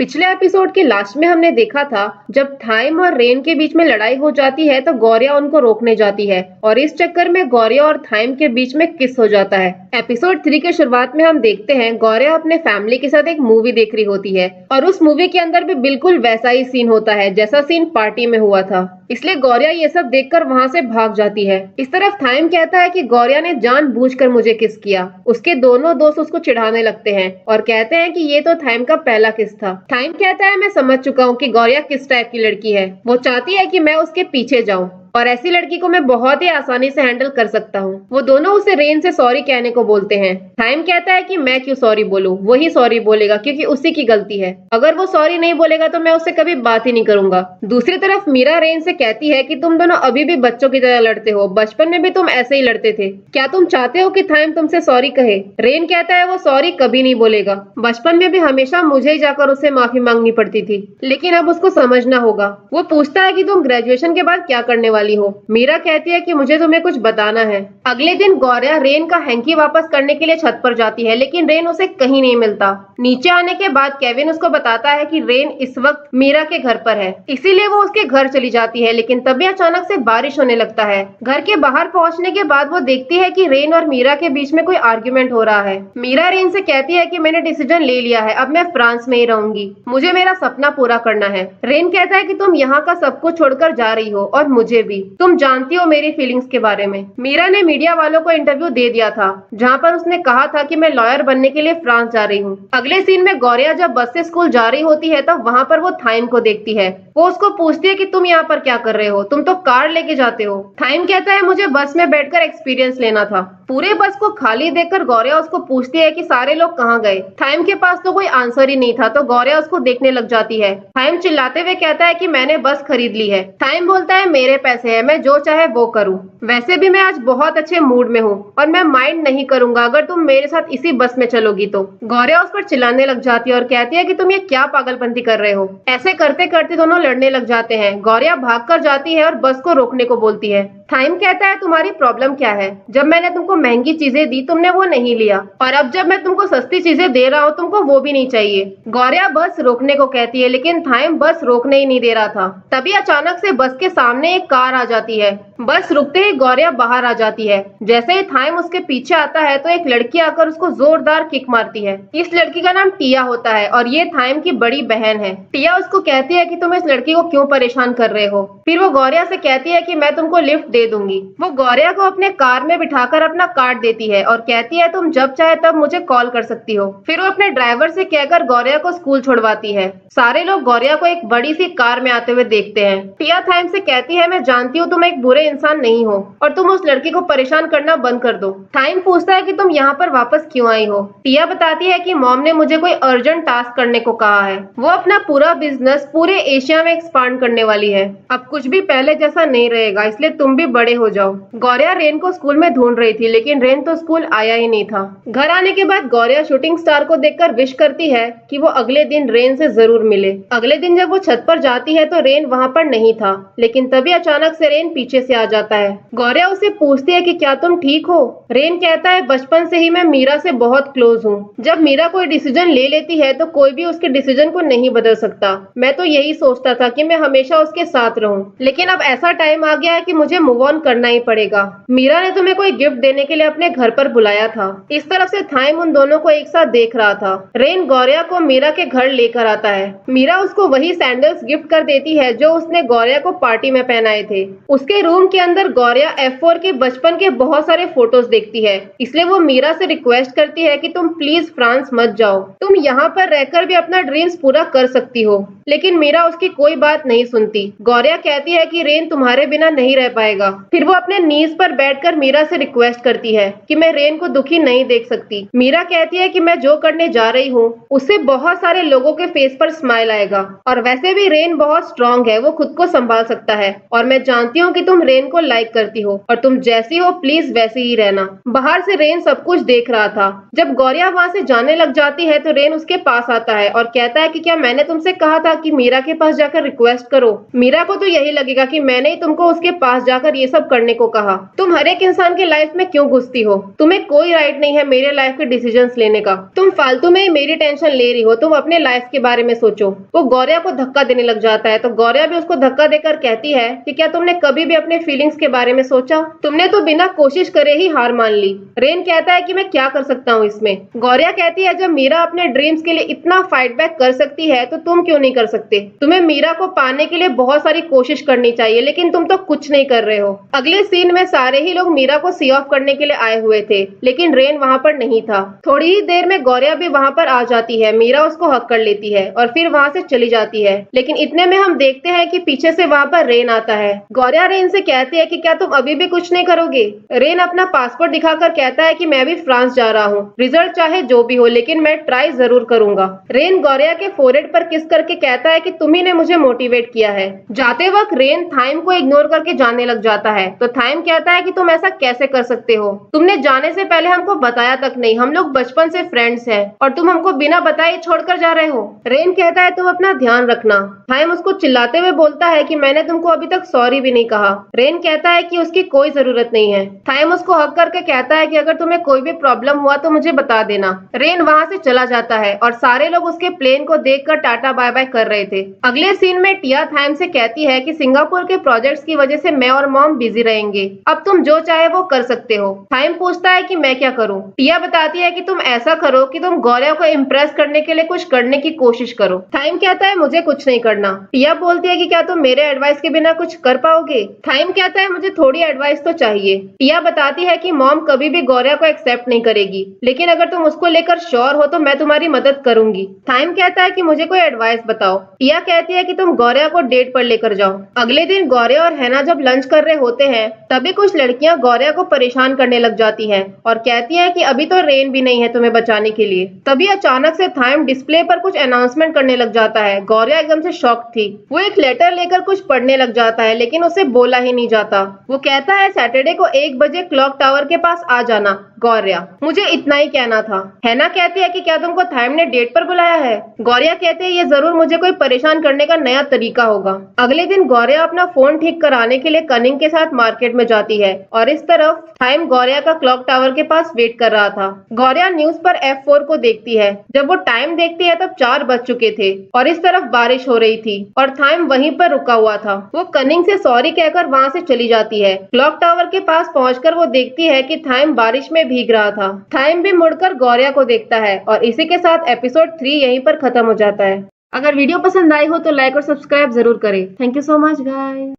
पिछले एपिसोड के लास्ट में हमने देखा था जब थाइम और रेन के बीच में लड़ाई हो जाती है तो गौरिया उनको रोकने जाती है और इस चक्कर में गौरिया और थाइम के बीच में किस हो जाता है। एपिसोड 3 के शुरुआत में हम देखते हैं गौरिया अपने फैमिली के साथ एक मूवी देख रही होती है और उस मूवी के अंदर भी बिल्कुल वैसा ही सीन होता है जैसा सीन पार्टी में हुआ था, इसलिए गौरिया ये सब देखकर वहां से भाग जाती है। इस तरफ थाइम कहता है कि गौरिया ने जानबूझकर मुझे किस किया। उसके दोनों दोस्त उसको चिढ़ाने लगते हैं और कहते हैं कि ये तो थाइम का पहला किस था। थाइम कहता है मैं समझ चुका हूँ कि गौरिया किस टाइप की लड़की है, वो चाहती है कि मैं उसके पीछे जाऊं और ऐसी लड़की को मैं बहुत ही आसानी से हैंडल कर सकता हूँ। वो दोनों उसे रेन से सॉरी कहने को बोलते हैं। थाइम कहता है कि मैं क्यों सॉरी बोलूं, वही सॉरी बोलेगा क्योंकि उसी की गलती है। अगर वो सॉरी नहीं बोलेगा तो मैं उससे कभी बात ही नहीं करूंगा। दूसरी तरफ मीरा रेन से कहती है कि तुम दोनों अभी भी बच्चों की तरह लड़ते हो, बचपन में भी तुम ऐसे ही लड़ते थे। क्या तुम चाहते हो कि थाइम तुमसे सॉरी कहे? रेन कहता है वो सॉरी कभी नहीं बोलेगा, बचपन में भी हमेशा मुझे ही जाकर उससे माफी मांगनी पड़ती थी, लेकिन अब उसको समझना होगा। वो पूछता है कि तुम ग्रेजुएशन के बाद क्या करने वाली हो? मीरा कहती है कि मुझे तुम्हें कुछ बताना है। अगले दिन गौरिया रेन का हैंकी वापस करने के लिए छत पर जाती है, लेकिन रेन उसे कहीं नहीं मिलता। नीचे आने के बाद केविन उसको बताता है कि रेन इस वक्त मीरा के घर पर है, इसीलिए वो उसके घर चली जाती है। लेकिन तभी अचानक से बारिश होने लगता है। घर के बाहर पहुंचने के बाद वो देखती है कि रेन और मीरा के बीच में कोई आर्ग्यूमेंट हो रहा है। मीरा रेन से कहती है कि मैंने डिसीजन ले लिया है, अब मैं फ्रांस में ही रहूंगी, मुझे मेरा सपना पूरा करना है। रेन कहता है कि तुम यहाँ का सब कुछ छोड़कर जा रही हो और मुझे भी, तुम जानती हो मेरी फीलिंग्स के बारे में। मीरा ने मीडिया वालों को इंटरव्यू दे दिया था जहाँ पर उसने कहा था कि मैं लॉयर बनने के लिए फ्रांस जा रही हूँ। अगले सीन में गौरिया जब बस से स्कूल जा रही होती है तब वहाँ पर वो थाइम को देखती है। वो उसको पूछती है कि तुम यहाँ पर क्या कर रहे हो, तुम तो कार लेके जाते हो। थाइम कहता है मुझे बस में बैठकर एक्सपीरियंस लेना था। पूरे बस को खाली देखकर गौरिया उसको पूछती है कि सारे लोग कहाँ गए। थाइम के पास तो कोई आंसर ही नहीं था, तो गौरिया उसको देखने लग जाती है। थाइम चिल्लाते हुए कहता है कि मैंने बस खरीद ली है। थाइम बोलता है मेरे पैसे है, मैं जो चाहे वो करूं। वैसे भी मैं आज बहुत अच्छे मूड में हूँ और मैं माइंड नहीं करूंगा अगर तुम मेरे साथ इसी बस में चलोगी तो। गौरिया उस पर चिल्लाने लग जाती है और कहती है कि तुम ये क्या पागलपंती कर रहे हो। ऐसे करते करते दोनों लड़ने लग जाते हैं। गौरिया भागकर जाती है और बस को रोकने को बोलती है। थाइम कहता है तुम्हारी प्रॉब्लम क्या है? जब मैंने तुमको महंगी चीजें दी तुमने वो नहीं लिया, और अब जब मैं तुमको सस्ती चीजें दे रहा हूँ तुमको वो भी नहीं चाहिए। गौरिया बस रोकने को कहती है, लेकिन थाइम बस रोकने ही नहीं दे रहा था। तभी अचानक से बस के सामने एक कार आ जाती है। बस रुकते ही गौरिया बाहर आ जाती है। जैसे ही थाइम उसके पीछे आता है तो एक लड़की आकर उसको जोरदार किक मारती है। इस लड़की का नाम टिया होता है और ये थाइम की बड़ी बहन है। टिया उसको कहती है कि तुम इस लड़की को क्यों परेशान कर रहे हो। फिर वो गौरिया से कहती है कि मैं तुमको लिफ्ट दे दूंगी। वो गौरिया को अपने कार में बिठाकर अपना कार्ड देती है और कहती है तुम जब चाहे तब मुझे कॉल कर सकती हो। फिर वो अपने ड्राइवर से कहकर गौरिया को स्कूल छोड़वाती है। सारे लोग गौरिया को एक बड़ी सी कार में आते हुए देखते हैं। टिया थाइम से कहती है मैं जानती हूँ तुम एक बुरे इंसान नहीं हो और तुम उस लड़की को परेशान करना बंद कर दो। थाइम पूछता है कि तुम यहाँ पर वापस क्यों आई हो। टिया बताती है कि मॉम ने मुझे कोई अर्जेंट टास्क करने को कहा है। वो अपना पूरा बिजनेस पूरे एशिया में एक्सपांड करने वाली है। अब कुछ भी पहले जैसा नहीं रहेगा, इसलिए तुम भी बड़े हो जाओ। गौरिया रेन को स्कूल में ढूंढ रही थी, लेकिन रेन तो स्कूल आया ही नहीं था। घर आने के बाद गौरिया शूटिंग स्टार को देखकर विश करती है कि वो अगले दिन रेन से जरूर मिले। अगले दिन जब वो छत पर जाती है तो रेन वहाँ पर नहीं था, लेकिन तभी अचानक से रेन पीछे से आ जाता है। गौरिया उसे पूछती है कि क्या तुम ठीक हो। रेन कहता है बचपन से ही मैं मीरा से बहुत क्लोज हूँ। जब मीरा कोई डिसीजन ले लेती है तो कोई भी उसके डिसीजन को नहीं बदल सकता। मैं तो यही सोचता था कि मैं हमेशा उसके साथ रहूं, लेकिन अब ऐसा टाइम आ गया है कि मुझे मूव ऑन करना ही पड़ेगा। मीरा ने तुम्हें कोई गिफ्ट देने के लिए अपने घर पर बुलाया था। इस तरफ से थाइम उन दोनों को एक साथ देख रहा था। रेन गौरिया को मीरा के घर लेकर आता है। मीरा उसको वही सैंडल्स गिफ्ट कर देती है जो उसने गौरिया को पार्टी में पहनाए थे। उसके रूम के अंदर गौरिया F4 के बचपन के बहुत सारे फोटोज देखती है, इसलिए वो मीरा से रिक्वेस्ट करती है कि तुम प्लीज फ्रांस मत जाओ, तुम यहाँ पर रहकर भी अपना ड्रीम्स पूरा कर सकती हो। लेकिन मीरा उसकी कोई बात नहीं सुनती। गौरिया कहती है कि रेन तुम्हारे बिना नहीं रह पाएगा। फिर वो अपने नीज पर बैठकर मीरा से रिक्वेस्ट करती है कि मैं रेन को दुखी नहीं देख सकती। मीरा कहती है कि मैं जो करने जा रही हूँ उससे बहुत सारे लोगों के फेस पर स्माइल आएगा, और वैसे भी रेन बहुत स्ट्रांग है, वो खुद को संभाल सकता है, और मैं जानती हूँ कि तुम रेन को लाइक करती हो और तुम जैसी हो प्लीज वैसी ही रहना। बाहर से रेन सब कुछ देख रहा था। जब गौरिया वहाँ से जाने लग जाती है तो रेन उसके पास आता है और कहता है कि क्या मैंने तुमसे कहा था लगेगा कि मीरा के पास जाकर रिक्वेस्ट करो। मीरा को तो यही लगेगा कि मैंने ही तुमको उसके पास जाकर ये सब करने को कहा। तुम हर एक इंसान की लाइफ में क्यों घुसती हो? तुम्हें कोई राइट नहीं है मेरे लाइफ के डिसीजंस लेने का। तुम फालतू में ही मेरी टेंशन ले रही हो। तुम अपने लाइफ के बारे में सोचो। वो गौरिया को धक्का देने लग जाता है तो गौरिया भी उसको धक्का देकर कहती है कि क्या तुमने कभी भी अपने फीलिंग्स के बारे में सोचा? तुमने तो बिना कोशिश करे ही हार मान ली। रेन कहता है कि मैं क्या कर सकता हूँ इसमें। गौरिया कहती है जब मीरा अपने ड्रीम्स के लिए इतना फाइट बैक कर सकती है तो तुम क्यों नहीं कर सकते? तुम्हें मीरा को पाने के लिए बहुत सारी कोशिश करनी चाहिए लेकिन तुम तो कुछ नहीं कर रहे हो। अगले सीन में सारे ही लोग मीरा को सी ऑफ करने के लिए आए हुए थे लेकिन रेन वहाँ पर नहीं था। थोड़ी ही देर में गौरिया भी वहाँ पर आ जाती है। मीरा उसको हक कर लेती है और फिर वहाँ से चली जाती है लेकिन इतने में हम देखते हैं कि पीछे से वहाँ पर रेन आता है। गौरिया रेन से कहती है कि क्या तुम अभी भी कुछ नहीं करोगे? रेन अपना पासपोर्ट दिखाकर कहता है कि मैं भी फ्रांस जा रहा हूँ। रिजल्ट चाहे जो भी हो लेकिन मैं ट्राई जरूर करूंगा। रेन गौरिया के फोरहेड पर किस करके कहता है कि तुम्ही ने मुझे मोटिवेट किया है। जाते वक्त रेन थाइम को इग्नोर करके जाने लग जाता है तो थाइम कहता है कि तुम ऐसा कैसे कर सकते हो? तुमने जाने से पहले हमको बताया तक नहीं। हम लोग बचपन से फ्रेंड्स हैं और तुम हमको बिना बताए छोड़कर जा रहे हो। रेन कहता है तुम अपना ध्यान रखना। थाइम उसको चिल्लाते हुए बोलता है कि मैंने तुमको अभी तक सॉरी भी नहीं कहा। रेन कहता है कि उसकी कोई जरूरत नहीं है। थाइम उसको हक करके कहता है कि अगर तुम्हें कोई भी प्रॉब्लम हुआ तो मुझे बता देना। रेन वहाँ से चला जाता है और सारे लोग उसके प्लेन को देखकर टाटा बाय बाय कर रहे थे। अगले सीन में टिया थाइम से कहती है कि सिंगापुर के प्रोजेक्ट्स की वजह से मैं और मॉम बिजी रहेंगे। अब तुम जो चाहे वो कर सकते हो। थाइम पूछता है कि मैं क्या करूं? टिया बताती है कि तुम ऐसा करो कि तुम गौरिया को इम्प्रेस करने के लिए कुछ करने की कोशिश करो। थाइम कहता है मुझे कुछ नहीं करना। टिया बोलती है कि क्या तुम मेरे एडवाइस के बिना कुछ कर पाओगे? थाइम कहता है मुझे थोड़ी एडवाइस तो चाहिए। टिया बताती है कि मॉम कभी भी गौरिया को एक्सेप्ट नहीं करेगी लेकिन अगर तुम उसको लेकर श्योर हो तो मैं तुम्हारी मदद करूंगी। थाइम कहता है कि मुझे कोई एडवाइस बताओ। टिया कहती है कि तुम गौरिया को डेट पर लेकर जाओ। अगले दिन गौरिया और हैना जब लंच कर रहे होते हैं तभी कुछ लड़कियां गौरिया को परेशान करने लग जाती हैं और कहती हैं कि अभी तो रेन भी नहीं है तुम्हें बचाने के लिए। तभी अचानक से थाइम डिस्प्ले पर कुछ अनाउंसमेंट करने लग जाता है। गौरिया एकदम से शॉक थी। वो एक लेटर लेकर कुछ पढ़ने लग जाता है लेकिन उसे बोला ही नहीं जाता। वो कहता है सैटरडे को 1 बजे क्लॉक टावर के पास आ जाना। गौरिया मुझे इतना ही कहना था। हैना कहती है कि क्या तुमको थाइम ने डेट पर बुलाया है? गौरिया कहते हैं ये जरूर मुझे कोई परेशान करने का नया तरीका होगा। अगले दिन गौरिया अपना फोन ठीक कराने के लिए कनिंग के साथ मार्केट में जाती है और इस तरफ थाइम गौरिया का क्लॉक टावर के पास वेट कर रहा था। गौरिया न्यूज पर F4 को देखती है। जब वो टाइम देखती है तब 4 बज चुके थे और इस तरफ बारिश हो रही थी और थाइम वहीं पर रुका हुआ था। वो कनिंग से सॉरी कहकर वहाँ से चली जाती है। क्लॉक टावर के पास पहुंचकर वो देखती है कि थाइम बारिश में भीग रहा था। थाइम भी मुड़कर गौरिया को देखता है और इसी के साथ एपिसोड 3 यहीं पर खत्म हो जाता है। अगर वीडियो पसंद आई हो तो लाइक और सब्सक्राइब जरूर करें। Thank you so much guys.